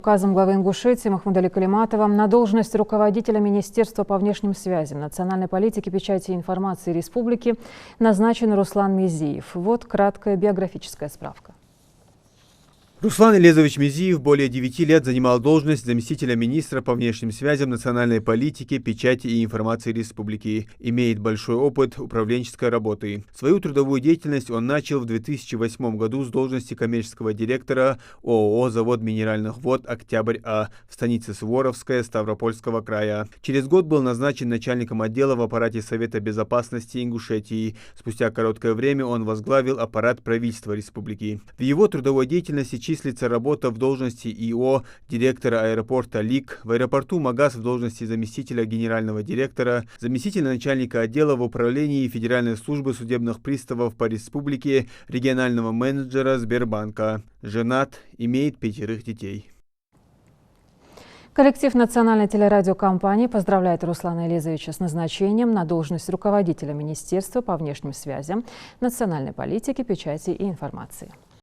Указом главы Ингушетии Махмудали Калиматова на должность руководителя Министерства по внешним связям, национальной политики, печати и информации Республики назначен Руслан Мезиев. Вот краткая биографическая справка. Руслан Элезович Мезиев более 9 лет занимал должность заместителя министра по внешним связям, национальной политики, печати и информации Республики. Имеет большой опыт управленческой работы. Свою трудовую деятельность он начал в 2008 году с должности коммерческого директора ООО «Завод минеральных вод «Октябрь-А» в станице Суворовская Ставропольского края. Через год был назначен начальником отдела в аппарате Совета безопасности Ингушетии. Спустя короткое время он возглавил аппарат правительства Республики. В его трудовой деятельности числится работа в должности ИО директора аэропорта ЛИК, в аэропорту МАГАС в должности заместителя генерального директора, заместителя начальника отдела в управлении Федеральной службы судебных приставов по республике, регионального менеджера Сбербанка. Женат, имеет 5 детей. Коллектив национальной телерадиокомпании поздравляет Руслана Элезовича с назначением на должность руководителя Министерства по внешним связям, национальной политики, печати и информации.